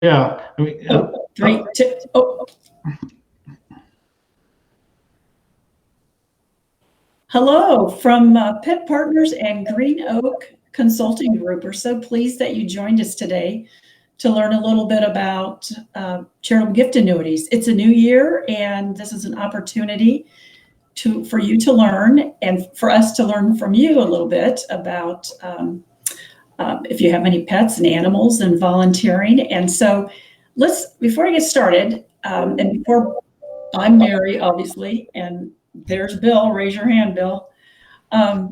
Yeah. I mean, Three, two, oh. Hello from Pet Partners and Green Oak Consulting Group. We're so pleased that you joined us today to learn a little bit about charitable gift annuities. It's a new year, and this is an opportunity for you to learn and for us to learn from you a little bit about if you have any pets and animals and volunteering. And so before I get started, and before I'm Mary, obviously, and there's Bill. Raise your hand, Bill. I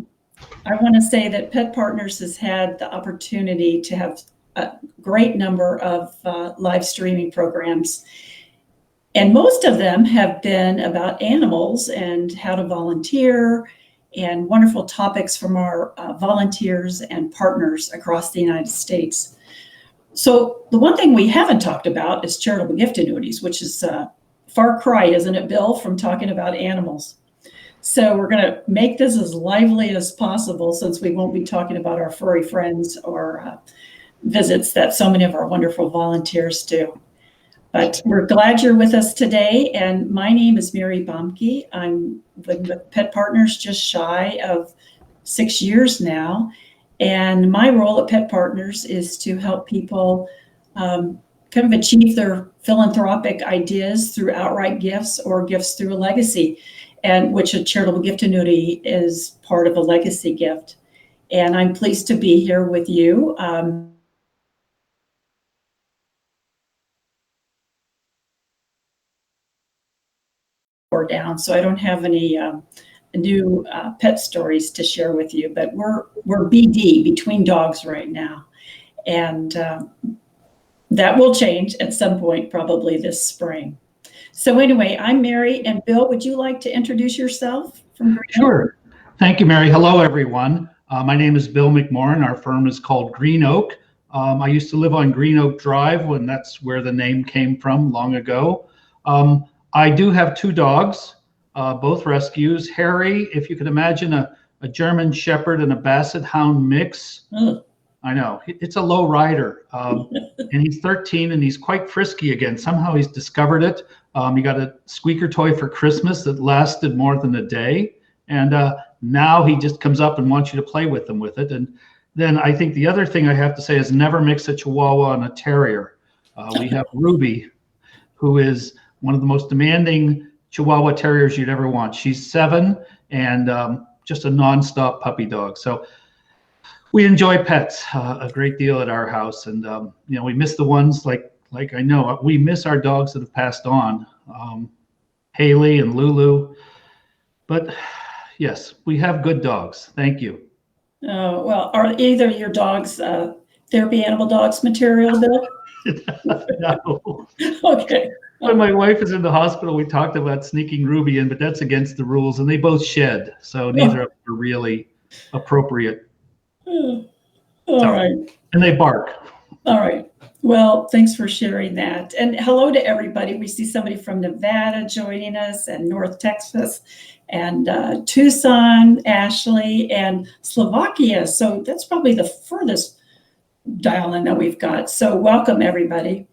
want to say that Pet Partners has had the opportunity to have a great number of live streaming programs. And most of them have been about animals and how to volunteer and wonderful topics from our volunteers and partners across the United States. So the one thing we haven't talked about is charitable gift annuities, which is far cry, isn't it, Bill, from talking about animals? So we're going to make this as lively as possible, since we won't be talking about our furry friends or visits that so many of our wonderful volunteers do. But we're glad you're with us today. And my name is Mary Bohmke. I'm with Pet Partners just shy of 6 years now. And my role at Pet Partners is to help people kind of achieve their philanthropic ideas through outright gifts or gifts through a legacy, and which a charitable gift annuity is part of a legacy gift. And I'm pleased to be here with you. Or down, so I don't have any new pet stories to share with you, but we're BD, between dogs, right now, and that will change at some point, probably this spring. So anyway, I'm Mary, and Bill, would you like to introduce yourself? Sure. Thank you, Mary. Hello, everyone. My name is Bill McCorran. Our firm is called Green Oak. I used to live on Green Oak Drive, when that's where the name came from long ago. I do have 2 dogs, both rescues. Harry, if you can imagine a German Shepherd and a Basset Hound mix. I know, it's a low rider. And he's 13 and he's quite frisky again. Somehow he's discovered it. He got a squeaker toy for Christmas that lasted more than a day. And now he just comes up and wants you to play with him with it. And then I think the other thing I have to say is never mix a Chihuahua and a Terrier. We have Ruby, who is one of the most demanding Chihuahua Terriers you'd ever want. She's 7 and just a nonstop puppy dog. So we enjoy pets a great deal at our house, and we miss the ones like I know we miss our dogs that have passed on, Haley and Lulu. But yes, we have good dogs. Thank you. Oh, well, are either your dogs therapy animal dogs material, Bill? No. Okay. When my wife is in the hospital, we talked about sneaking Ruby in, but that's against the rules, and they both shed, so neither of them are really appropriate. All right. And they bark. All right. Well, thanks for sharing that. And hello to everybody. We see somebody from Nevada joining us, and North Texas, and Tucson, Ashley, and Slovakia. So that's probably the furthest dial-in that we've got. So welcome, everybody.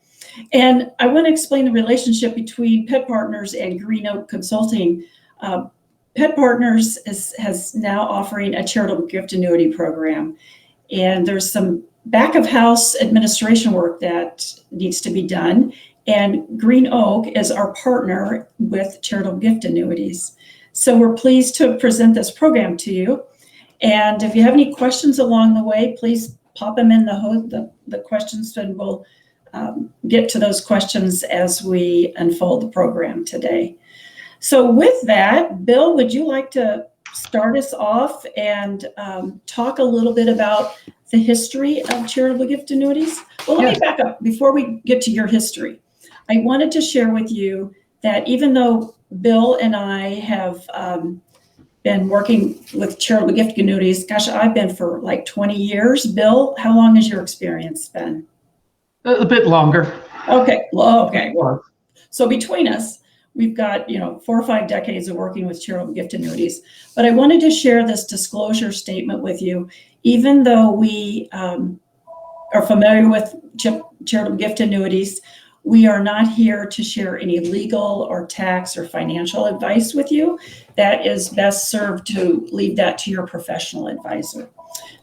And I want to explain the relationship between Pet Partners and Green Oak Consulting. Pet Partners has now offering a charitable gift annuity program. And there's some back of house administration work that needs to be done. And Green Oak is our partner with charitable gift annuities. So we're pleased to present this program to you. And if you have any questions along the way, please pop them in the questions, and we'll get to those questions as we unfold the program today. So with that, Bill, would you like to start us off and talk a little bit about the history of charitable gift annuities? Well, let me back up before we get to your history. I wanted to share with you that even though Bill and I have been working with charitable gift annuities, gosh, I've been for like 20 years. Bill, how long has your experience been? A bit longer. Okay. Well, okay. Well, so between us, we've got 4 or 5 decades of working with charitable gift annuities. But I wanted to share this disclosure statement with you. Even though we are familiar with charitable gift annuities, we are not here to share any legal or tax or financial advice with you. That is best served to leave that to your professional advisor.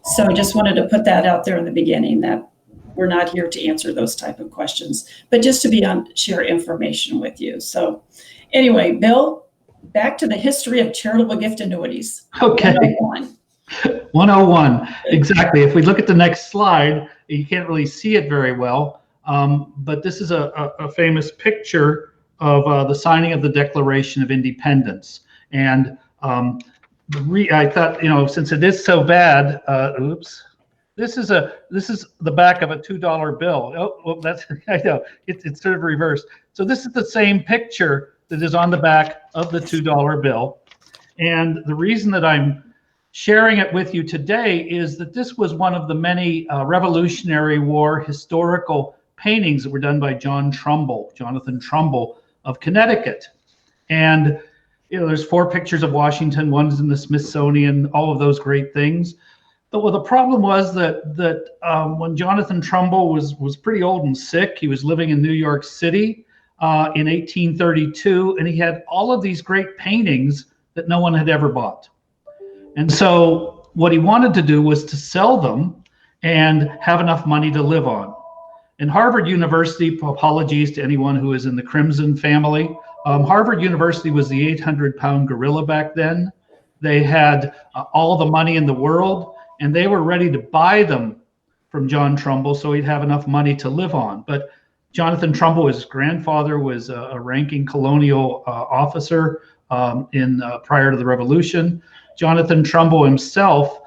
So I just wanted to put that out there in the beginning, that we're not here to answer those type of questions, but just to share information with you. So anyway, Bill, back to the history of charitable gift annuities. Okay. 101. 101, exactly. If we look at the next slide, you can't really see it very well, but this is a famous picture of the signing of the Declaration of Independence. And I thought, since it is so bad, this is the back of a $2 bill. Oh, that's, I know, it's sort of reversed. So this is the same picture that is on the back of the $2 bill. And the reason that I'm sharing it with you today is that this was one of the many Revolutionary War historical paintings that were done by Jonathan Trumbull of Connecticut. And there's 4 pictures of Washington, one's in the Smithsonian, all of those great things. But the problem was that when Jonathan Trumbull was pretty old and sick, he was living in New York City in 1832, and he had all of these great paintings that no one had ever bought. And so what he wanted to do was to sell them and have enough money to live on. And Harvard University, apologies to anyone who is in the Crimson family, Harvard University was the 800-pound gorilla back then. They had all the money in the world, and they were ready to buy them from John Trumbull so he'd have enough money to live on. But Jonathan Trumbull, his grandfather, was a ranking colonial officer prior to the Revolution. Jonathan Trumbull himself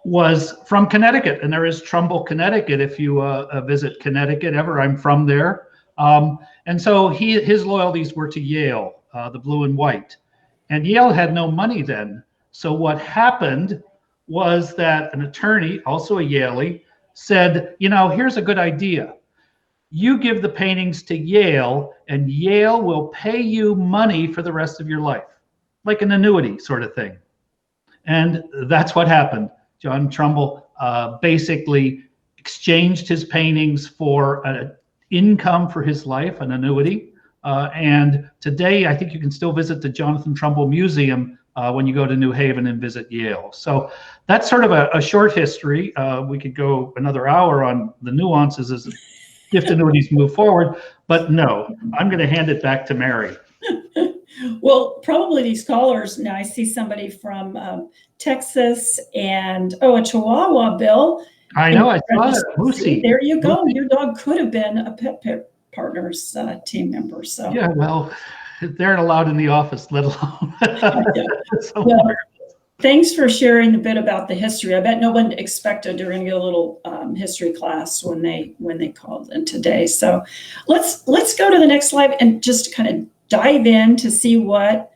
was from Connecticut, and there is Trumbull, Connecticut, if you visit Connecticut ever. I'm from there. And so his loyalties were to Yale, the blue and white. And Yale had no money then. So what happened was that an attorney, also a Yalie, said, here's a good idea. You give the paintings to Yale, and Yale will pay you money for the rest of your life, like an annuity sort of thing. And that's what happened. John Trumbull basically exchanged his paintings for an income for his life, an annuity. And today, I think you can still visit the Jonathan Trumbull Museum when you go to New Haven and visit Yale. So that's sort of a short history. We could go another hour on the nuances as gift annuities move forward, but no, I'm going to hand it back to Mary. Well, probably these callers, now I see somebody from Texas and, a Chihuahua, Bill. I know, I saw it, Lucy. There you go. Lucy. Your dog could have been a Pet Partners team member. So yeah, well, they're allowed in the office, let alone. Well, thanks for sharing a bit about the history. I bet no one expected they're going to get a little history class when they called in today. So let's go to the next slide and just kind of dive in to see what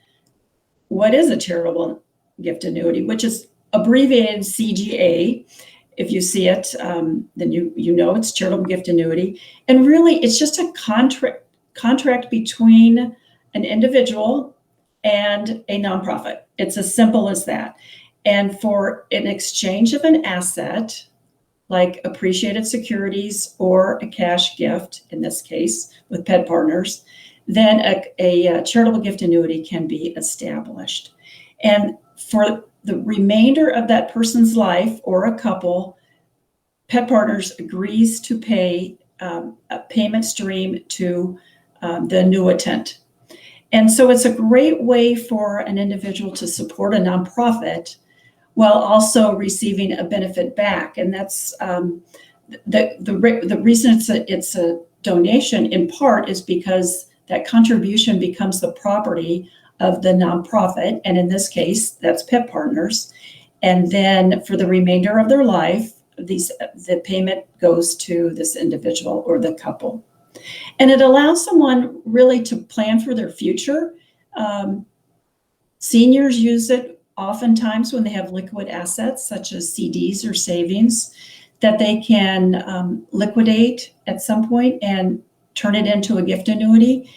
is a charitable gift annuity, which is abbreviated CGA. If you see it, then you know it's charitable gift annuity. And really, it's just a contract between an individual and a nonprofit. It's as simple as that. And for an exchange of an asset, like appreciated securities or a cash gift, in this case with Pet Partners, then a charitable gift annuity can be established. And for the remainder of that person's life or a couple, Pet Partners agrees to pay a payment stream to the annuitant. And so it's a great way for an individual to support a nonprofit while also receiving a benefit back. And that's the reason it's a donation in part is because that contribution becomes the property of the nonprofit. And in this case, that's Pet Partners. And then for the remainder of their life, the payment goes to this individual or the couple. And it allows someone really to plan for their future. Seniors use it oftentimes when they have liquid assets, such as CDs or savings, that they can liquidate at some point and turn it into a gift annuity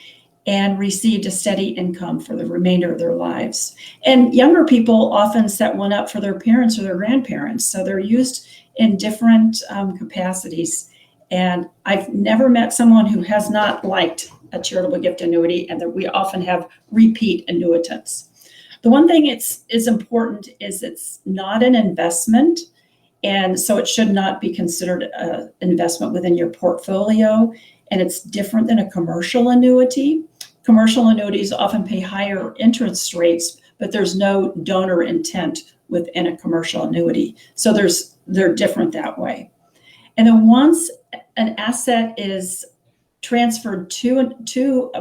and receive a steady income for the remainder of their lives. And younger people often set one up for their parents or their grandparents. So they're used in different capacities. And I've never met someone who has not liked a charitable gift annuity, and that we often have repeat annuitants. The one thing is important is it's not an investment, and so it should not be considered an investment within your portfolio, and it's different than a commercial annuity. Commercial annuities often pay higher interest rates, but there's no donor intent within a commercial annuity. So they're different that way. And then once an asset is transferred to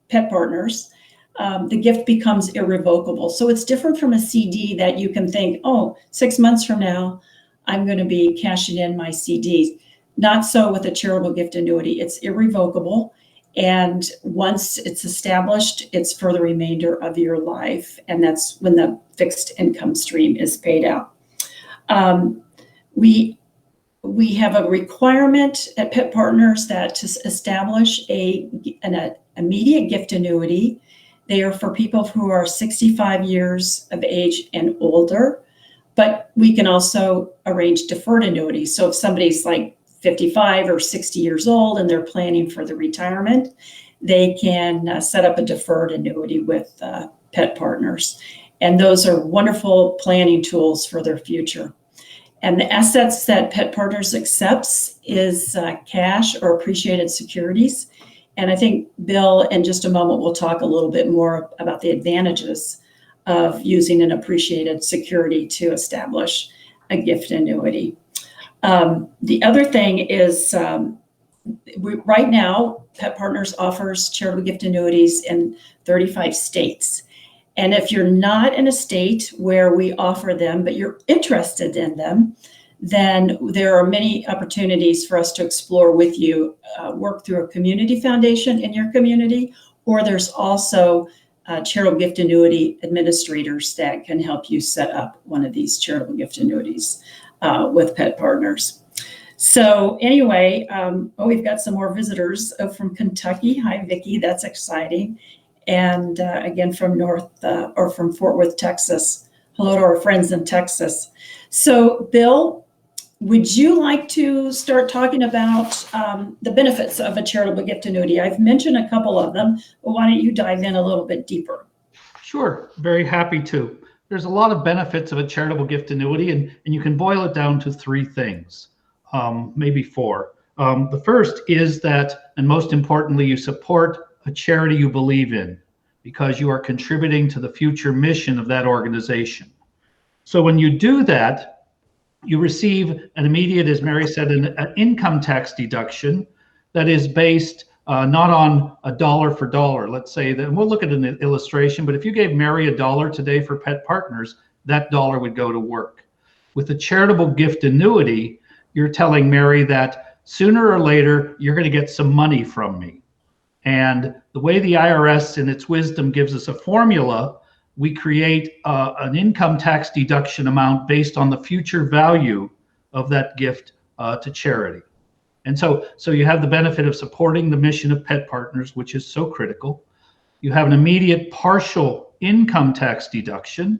pet partners, the gift becomes irrevocable. So it's different from a CD that you can think, oh, 6 months from now, I'm going to be cashing in my CDs. Not so with a charitable gift annuity. It's irrevocable. And once it's established, it's for the remainder of your life. And that's when the fixed income stream is paid out. We have a requirement at Pet Partners that to establish an immediate gift annuity, they are for people who are 65 years of age and older, but we can also arrange deferred annuities. So if somebody's like 55 or 60 years old and they're planning for the retirement, they can set up a deferred annuity with Pet Partners. And those are wonderful planning tools for their future. And the assets that Pet Partners accepts is cash or appreciated securities. And I think Bill, in just a moment, will talk a little bit more about the advantages of using an appreciated security to establish a gift annuity. The other thing is, right now, Pet Partners offers charitable gift annuities in 35 states. And if you're not in a state where we offer them, but you're interested in them, then there are many opportunities for us to explore with you, work through a community foundation in your community, or there's also charitable gift annuity administrators that can help you set up one of these charitable gift annuities with Pet Partners. So anyway, we've got some more visitors from Kentucky. Hi, Vicki, that's exciting. And again, from from Fort Worth, Texas. Hello to our friends in Texas. So Bill, would you like to start talking about the benefits of a charitable gift annuity? I've mentioned a couple of them, but why don't you dive in a little bit deeper? Sure, very happy to. There's a lot of benefits of a charitable gift annuity, and you can boil it down to three things, maybe four. The first is that, and most importantly, you support a charity you believe in because you are contributing to the future mission of that organization. So when you do that, you receive an immediate, as Mary said, an income tax deduction that is based not on a dollar for dollar. Let's say that, and we'll look at an illustration, but if you gave Mary $1 today for Pet Partners, that dollar would go to work. With a charitable gift annuity, you're telling Mary that sooner or later, you're going to get some money from me. And the way the IRS in its wisdom gives us a formula, we create an income tax deduction amount based on the future value of that gift to charity. And so you have the benefit of supporting the mission of Pet Partners, which is so critical. You have an immediate partial income tax deduction,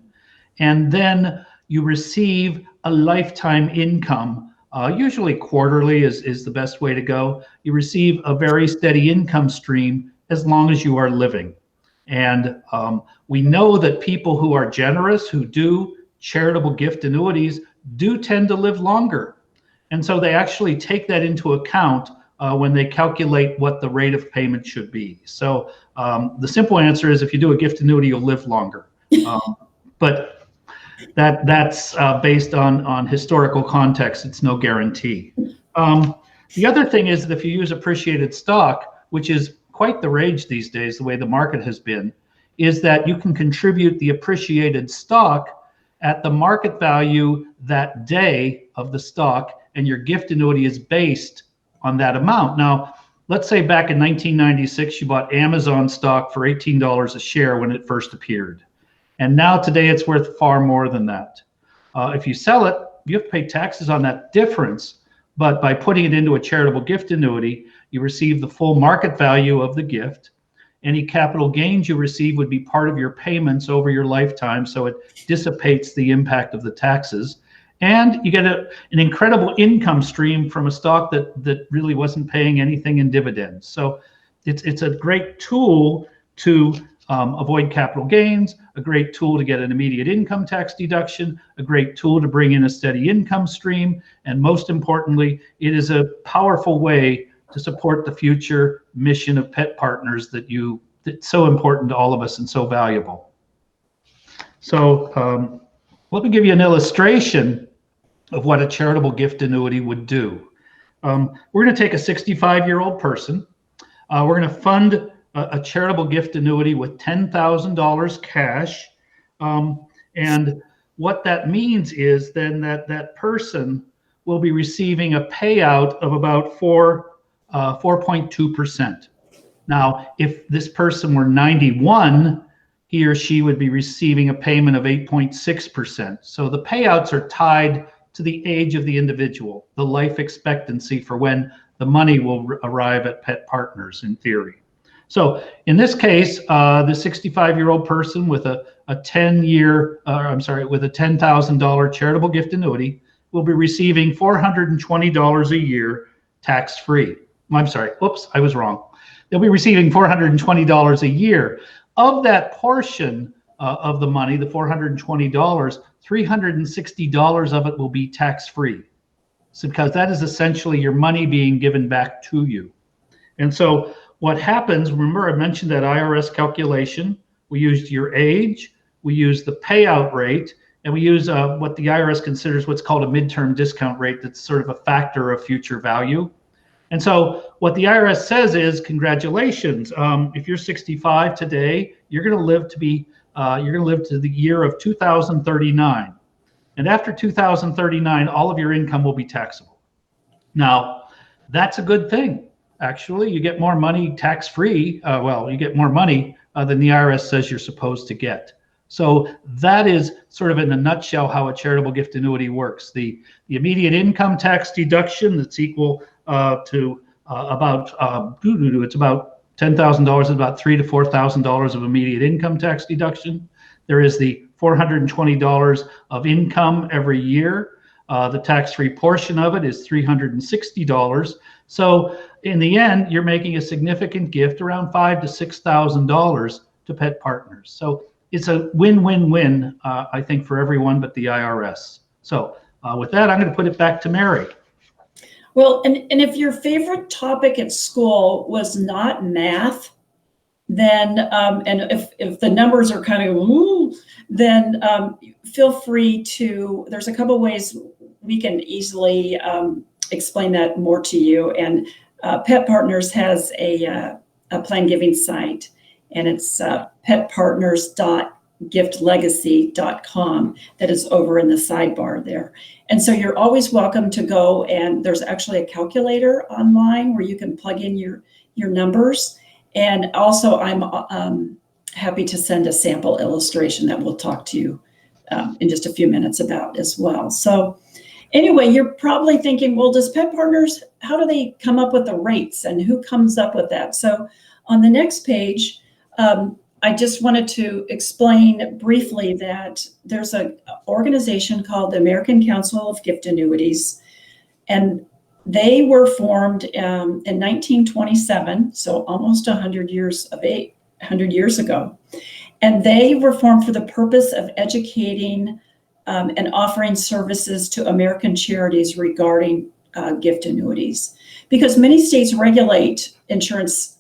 and then you receive a lifetime income. Usually quarterly is the best way to go. You receive a very steady income stream as long as you are living. And we know that people who are generous, who do charitable gift annuities, do tend to live longer. And so they actually take that into account when they calculate what the rate of payment should be. So the simple answer is if you do a gift annuity, you'll live longer. But that's based on historical context. It's no guarantee. The other thing is that if you use appreciated stock, which is quite the rage these days, the way the market has been, is that you can contribute the appreciated stock at the market value that day of the stock, and your gift annuity is based on that amount. Now, let's say back in 1996, you bought Amazon stock for $18 a share when it first appeared. And now today it's worth far more than that. If you sell it, you have to pay taxes on that difference. But by putting it into a charitable gift annuity, you receive the full market value of the gift. Any capital gains you receive would be part of your payments over your lifetime, so it dissipates the impact of the taxes. and you get an incredible income stream from a stock that really wasn't paying anything in dividends. So it's a great tool to avoid capital gains, a great tool to get an immediate income tax deduction, a great tool to bring in a steady income stream, and most importantly, it is a powerful way to support the future mission of Pet Partners that's so important to all of us and so valuable. So let me give you an illustration of what a charitable gift annuity would do. We're going to take a 65-year-old person. We're going to fund a charitable gift annuity with $10,000 cash. And what that means is then that person will be receiving a payout of about 4.2%. Now, if this person were 91, he or she would be receiving a payment of 8.6%. So the payouts are tied to the age of the individual, the life expectancy for when the money will arrive at Pet Partners in theory. So in this case, the 65-year-old person with a $10,000 charitable gift annuity will be receiving $420 a year tax-free. I'm sorry, oops, I was wrong. They'll be receiving $420 a year. Of that portion of the money, the $420, $360 of it will be tax-free. So because that is essentially your money being given back to you. And so what happens, remember I mentioned that IRS calculation, we used your age, we used the payout rate, and we use what the IRS considers what's called a midterm discount rate that's sort of a factor of future value. And so what the IRS says is, congratulations, if you're 65 today, you're going to live to the year of 2039. And after 2039, all of your income will be taxable. Now, that's a good thing. Actually, you get more money tax-free. You get more money than the IRS says you're supposed to get. So that is sort of in a nutshell how a charitable gift annuity works. The immediate income tax deduction that's equal to about it's about $10,000, about $3,000 to $4,000 of immediate income tax deduction. There is the $420 of income every year. The tax-free portion of it is $360. So in the end, you're making a significant gift, around $5,000 to $6,000 to Pet Partners. So it's a win-win-win, I think, for everyone but the IRS. So with that, I'm going to put it back to Mary. Well, and if your favorite topic at school was not math, then and if the numbers are kind of then feel free to. There's a couple ways we can easily explain that more to you. And Pet Partners has a plan giving site, and it's petpartners.giftlegacy.com that is over in the sidebar there. And so you're always welcome to go, and there's actually a calculator online where you can plug in your numbers. And also I'm happy to send a sample illustration that we'll talk to you in just a few minutes about as well. So anyway, you're probably thinking, well, does Pet Partners, how do they come up with the rates and who comes up with that? So on the next page, I just wanted to explain briefly that there's an organization called the American Council of Gift Annuities, and they were formed in 1927, so almost 100 years ago. And they were formed for the purpose of educating and offering services to American charities regarding gift annuities, because many states regulate insurance,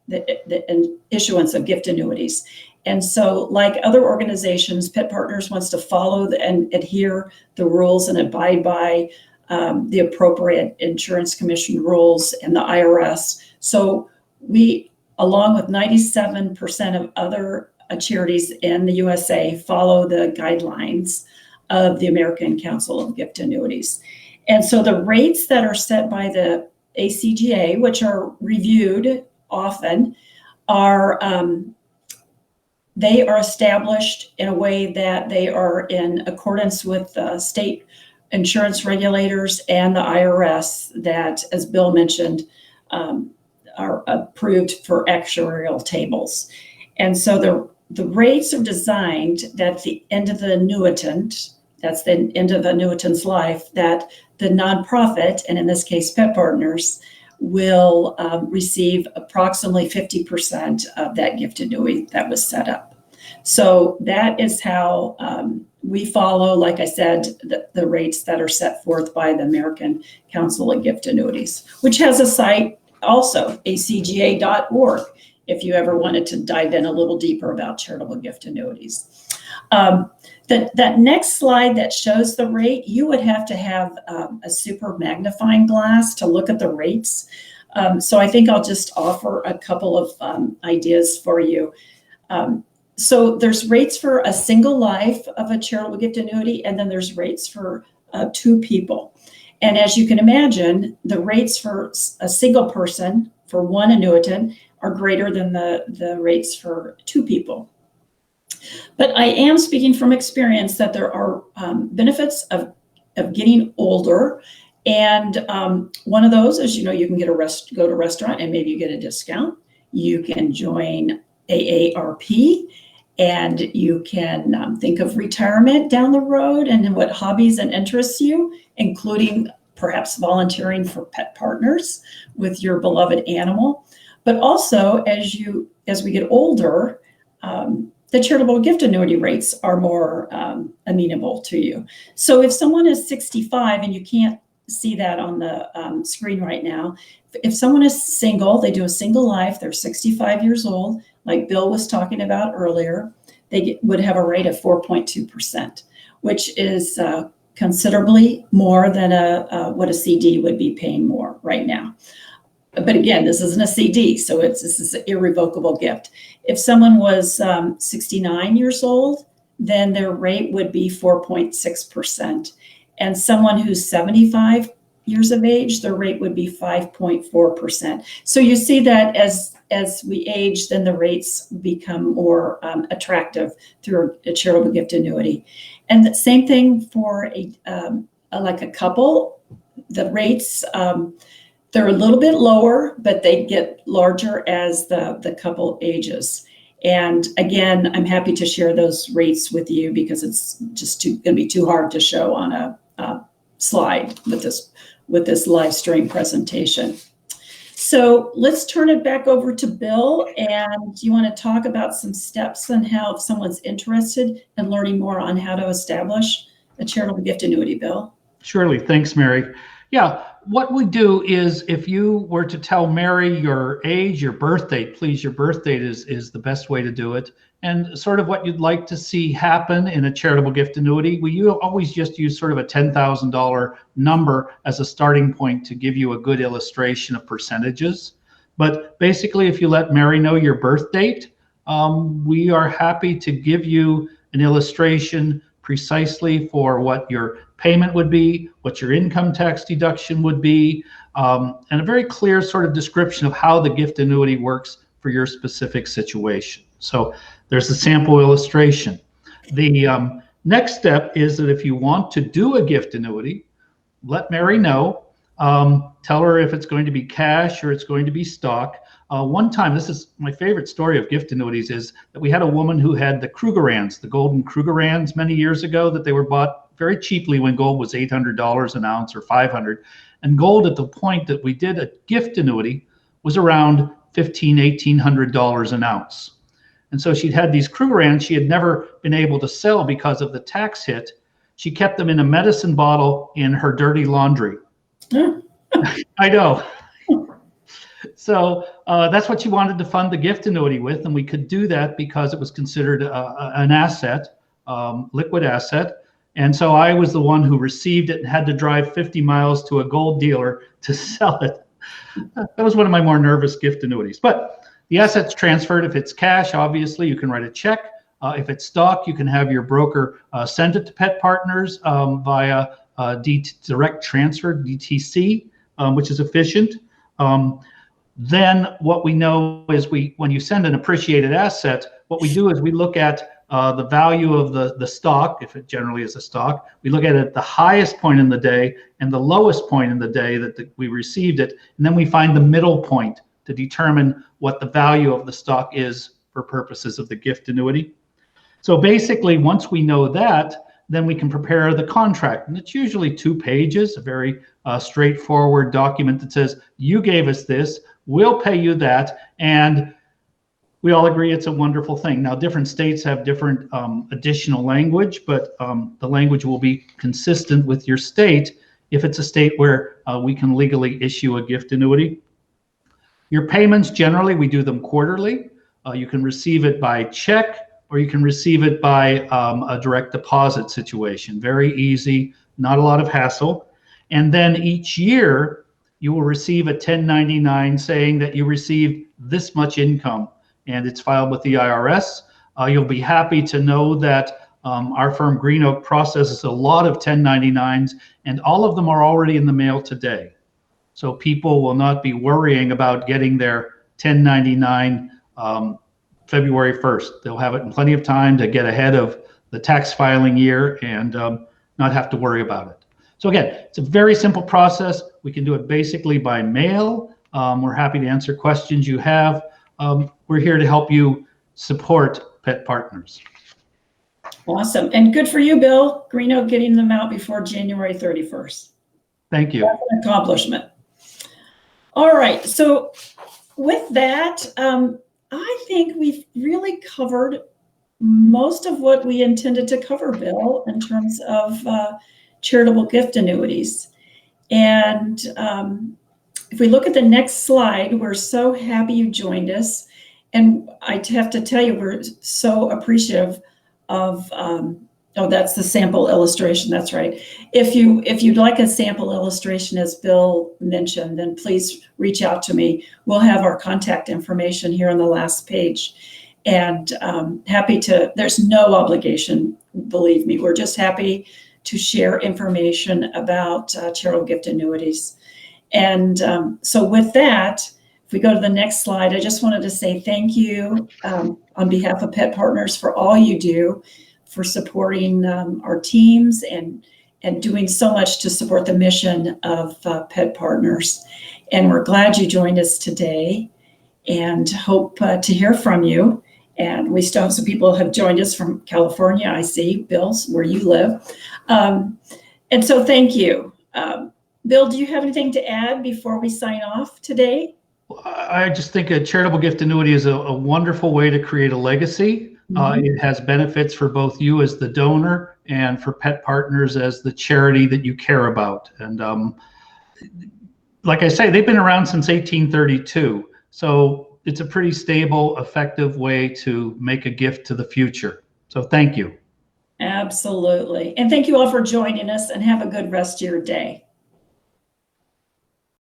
the issuance of gift annuities. And so like other organizations, Pet Partners wants to follow and adhere the rules and abide by the appropriate insurance commission rules and the IRS. So we, along with 97% of other charities in the USA, follow the guidelines of the American Council of Gift Annuities. And so the rates that are set by the ACGA, which are reviewed often, are they are established in a way that they are in accordance with state insurance regulators and the IRS that, as Bill mentioned, are approved for actuarial tables. And so the rates are designed that at the end of the annuitant, that's the end of annuitant's life, that the nonprofit, and in this case, Pet Partners, will receive approximately 50% of that gift annuity that was set up. So that is how we follow, like I said, the rates that are set forth by the American Council of Gift Annuities, which has a site also, acga.org, if you ever wanted to dive in a little deeper about charitable gift annuities. That next slide that shows the rate, you would have to have a super magnifying glass to look at the rates. So I think I'll just offer a couple of ideas for you. So there's rates for a single life of a charitable gift annuity, and then there's rates for 2 people. And as you can imagine, the rates for a single person, for one annuitant, are greater than the rates for 2 people. But I am speaking from experience that there are benefits of getting older. And one of those is, you can go to a restaurant and maybe you get a discount. You can join AARP, and you can think of retirement down the road and what hobbies and interests you, including perhaps volunteering for Pet Partners with your beloved animal. But also, as we get older, the charitable gift annuity rates are more amenable to you. So if someone is 65, and you can't see that on the screen right now, if someone is single, they do a single life, they're 65 years old, like Bill was talking about earlier, they would have a rate of 4.2%, which is considerably more than what a CD would be paying more right now. But again, this isn't a CD, so this is an irrevocable gift. If someone was 69 years old, then their rate would be 4.6%. And someone who's 75 years of age, their rate would be 5.4%. So you see that as we age, then the rates become more attractive through a charitable gift annuity. And the same thing for like a couple, the rates, they're a little bit lower, but they get larger as the couple ages. And again, I'm happy to share those rates with you because it's just going to be too hard to show on a slide with this live stream presentation. So let's turn it back over to Bill. And you want to talk about some steps on how, if someone's interested in learning more on how to establish a charitable gift annuity, Bill? Surely. Thanks, Mary. Yeah, what we do is, if you were to tell Mary your age, your birth date, please, your birth date is the best way to do it, and sort of what you'd like to see happen in a charitable gift annuity. We always just use sort of a $10,000 number as a starting point to give you a good illustration of percentages. But basically, if you let Mary know your birth date, we are happy to give you an illustration precisely for what your payment would be, what your income tax deduction would be, and a very clear sort of description of how the gift annuity works for your specific situation. So there's a sample illustration. The next step is that if you want to do a gift annuity, let Mary know. Tell her if it's going to be cash or it's going to be stock. One time, this is my favorite story of gift annuities, is that we had a woman who had the Krugerrands, the golden Krugerrands, many years ago, that they were bought very cheaply when gold was $800 an ounce or $500. And gold at the point that we did a gift annuity was around $1,500, $1,800 an ounce. And so she'd had these Krugerrands she had never been able to sell because of the tax hit. She kept them in a medicine bottle in her dirty laundry. I know. So that's what she wanted to fund the gift annuity with, and we could do that because it was considered an asset, liquid asset. And so I was the one who received it and had to drive 50 miles to a gold dealer to sell it. That was one of my more nervous gift annuities. But the asset's transferred. If it's cash, obviously, you can write a check. If it's stock, you can have your broker send it to Pet Partners via direct transfer, DTC, which is efficient. Then what we know is when you send an appreciated asset, what we do is we look at the value of the stock, if it generally is a stock. We look at it at the highest point in the day and the lowest point in the day that we received it. And then we find the middle point to determine what the value of the stock is for purposes of the gift annuity. So basically, once we know that, then we can prepare the contract. And it's usually 2 pages, a very straightforward document that says, you gave us this, we'll pay you that, and we all agree it's a wonderful thing. Now, different states have different additional language, but the language will be consistent with your state if it's a state where we can legally issue a gift annuity. Your payments, generally, we do them quarterly. You can receive it by check, or you can receive it by a direct deposit situation. Very easy, not a lot of hassle. And then each year, you will receive a 1099 saying that you received this much income, and it's filed with the IRS. You'll be happy to know that our firm Green Oak processes a lot of 1099s, and all of them are already in the mail today. So people will not be worrying about getting their 1099 February 1st. They'll have it in plenty of time to get ahead of the tax filing year and not have to worry about it. So again, it's a very simple process. We can do it basically by mail. We're happy to answer questions you have. We're here to help you support pet partners. Awesome. And good for you, Bill. Green Oak getting them out before January 31st. Thank you. That's an accomplishment. All right. So with that, I think we've really covered most of what we intended to cover, Bill, in terms of charitable gift annuities. And if we look at the next slide, we're so happy you joined us. And I have to tell you, we're so appreciative of, oh, that's the sample illustration. That's right. If you'd like a sample illustration, as Bill mentioned, then please reach out to me. We'll have our contact information here on the last page. And happy to, there's no obligation, believe me. We're just happy to share information about charitable gift annuities. And so with that, if we go to the next slide, I just wanted to say thank you on behalf of Pet Partners for all you do, for supporting our teams and doing so much to support the mission of Pet Partners. And we're glad you joined us today and hope to hear from you. And we still have some people who have joined us from California. I see, Bill, where you live. And so thank you. Bill, do you have anything to add before we sign off today? I just think a charitable gift annuity is a wonderful way to create a legacy. It has benefits for both you as the donor and for Pet Partners as the charity that you care about. And like I say, they've been around since 1832. So it's a pretty stable, effective way to make a gift to the future. So thank you. Absolutely. And thank you all for joining us, and have a good rest of your day.